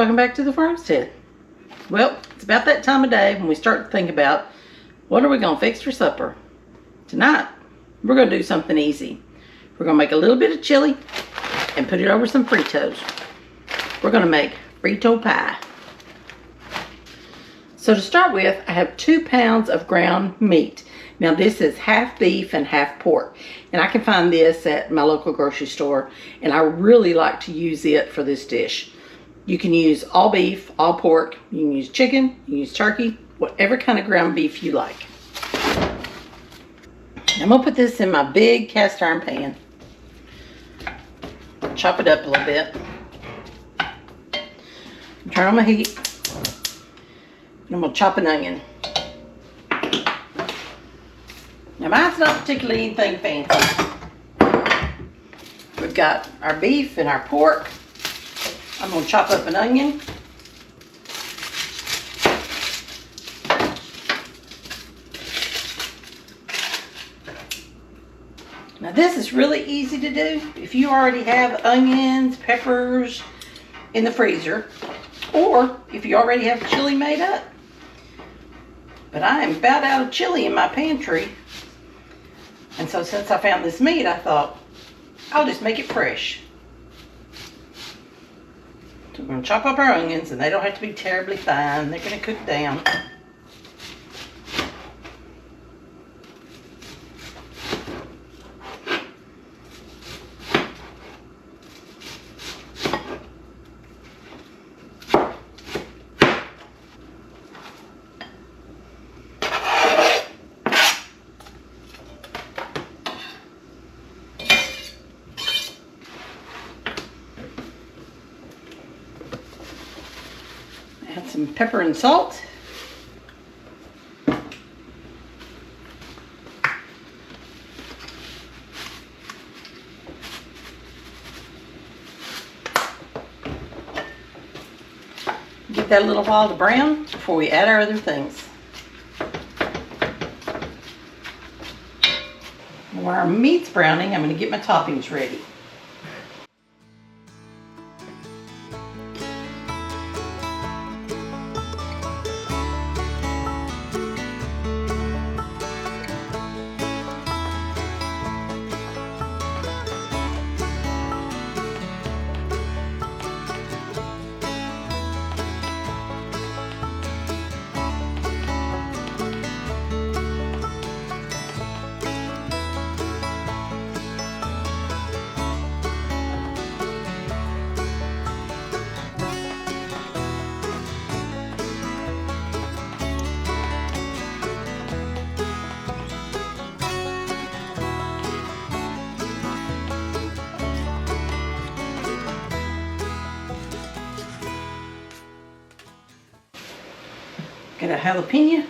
Welcome back to the farmstead. Well, it's about that time of day when we start to think about what are we going to fix for supper. Tonight, we're going to do something easy. We're going to make a little bit of chili and put it over some Fritos. We're going to make Frito Pie. So to start with, I have 2 pounds of ground meat. Now this is half beef and half pork. And I can find this at my local grocery store. And I really like to use it for this dish. You can use all beef, all pork. You can use chicken, you can use turkey, whatever kind of ground beef you like. I'm going to put this in my big cast iron pan. Chop it up a little bit. Turn on my heat. And I'm going to chop an onion. Now mine's not particularly anything fancy. We've got our beef and our pork. I'm going to chop up an onion. Now this is really easy to do if you already have onions, peppers in the freezer, or if you already have chili made up. But I am about out of chili in my pantry. And so since I found this meat, I thought, I'll just make it fresh. So we're going to chop up our onions, and they don't have to be terribly fine. They're going to cook down. Add some pepper and salt. Give that a little while to brown before we add our other things. When our meat's browning, I'm going to get my toppings ready. Get a jalapeno.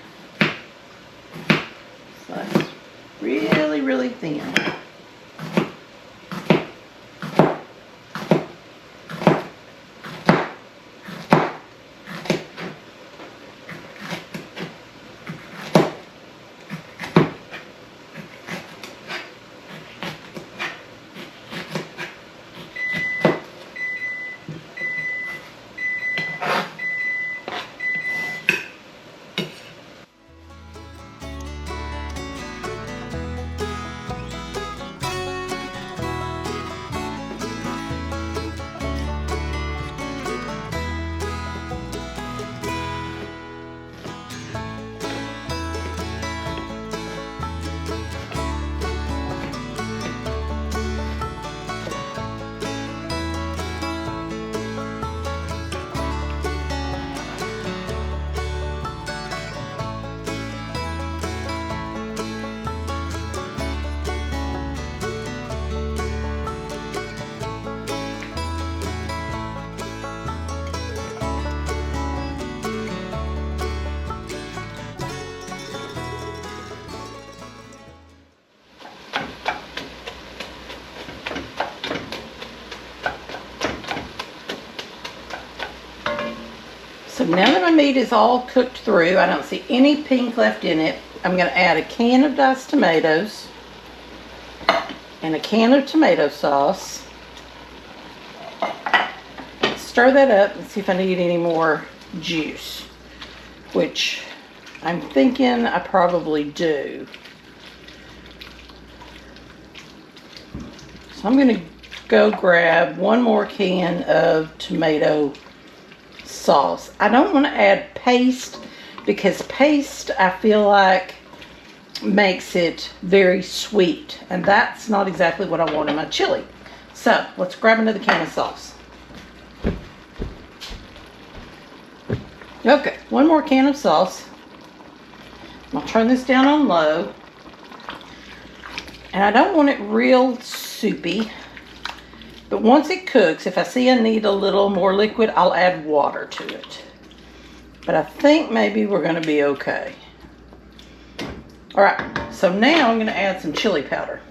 Slice really, really thin. So now that my meat is all cooked through, I don't see any pink left in it, I'm going to add a can of diced tomatoes and a can of tomato sauce, stir that up and see if I need any more juice, which I'm thinking I probably do. So I'm going to go grab one more can of tomato sauce. I don't want to add paste because paste, I feel like, makes it very sweet, and that's not exactly what I want in my chili. So let's grab another can of sauce. Okay, one more can of sauce. I'll turn this down on low, and I don't want it real soupy, but once it cooks, if I see I need a little more liquid, I'll add water to it. But I think maybe we're going to be okay. All right, so now I'm going to add some chili powder.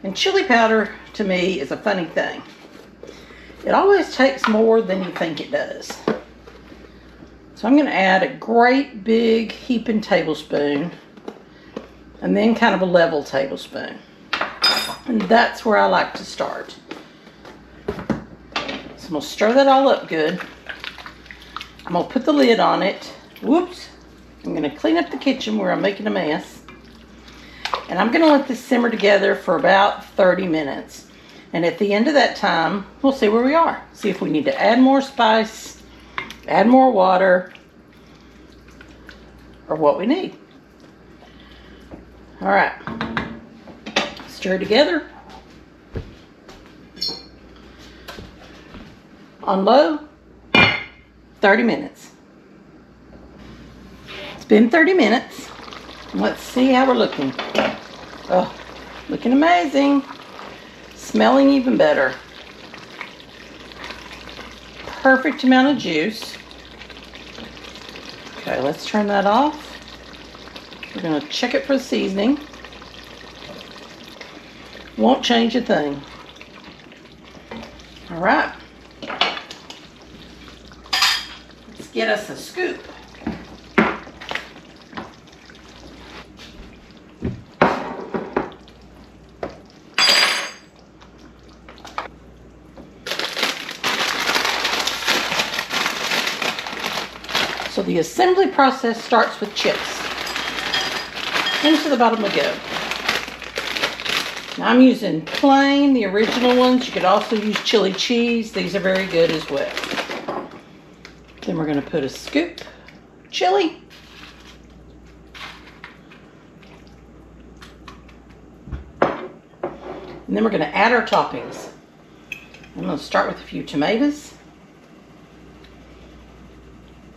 And chili powder, to me, is a funny thing. It always takes more than you think it does. So I'm going to add a great big heaping tablespoon, and then kind of a level tablespoon. And that's where I like to start. So I'm going to stir that all up good. I'm going to put the lid on it. Whoops. I'm going to clean up the kitchen where I'm making a mess. And I'm going to let this simmer together for about 30 minutes. And at the end of that time, we'll see where we are. See if we need to add more spice, add more water, or what we need. All right. Stir together. On low, 30 minutes. It's been 30 minutes. Let's see how we're looking. Oh, looking amazing. Smelling even better. Perfect amount of juice. Okay, let's turn that off. We're going to check it for the seasoning. Won't change a thing. All right. Let's get us a scoop. So the assembly process starts with chips. Into the bottom we go. Now I'm using plain, the original ones. You could also use chili cheese. These are very good as well. Then we're going to put a scoop of chili. And then we're going to add our toppings. I'm going to start with a few tomatoes.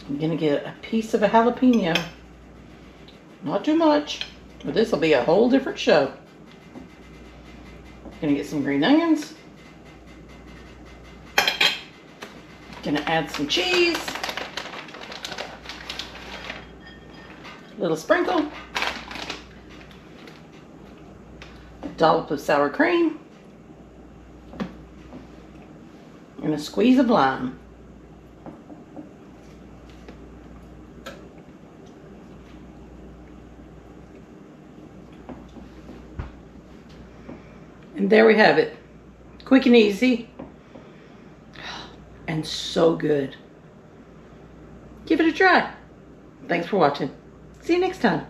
I'm going to get a piece of a jalapeno. Not too much, but this will be a whole different show. Going to get some green onions. Going to add some cheese. A little sprinkle. A dollop of sour cream. And a squeeze of lime. And there we have it. Quick and easy. And so good. Give it a try. Thanks for watching. See you next time.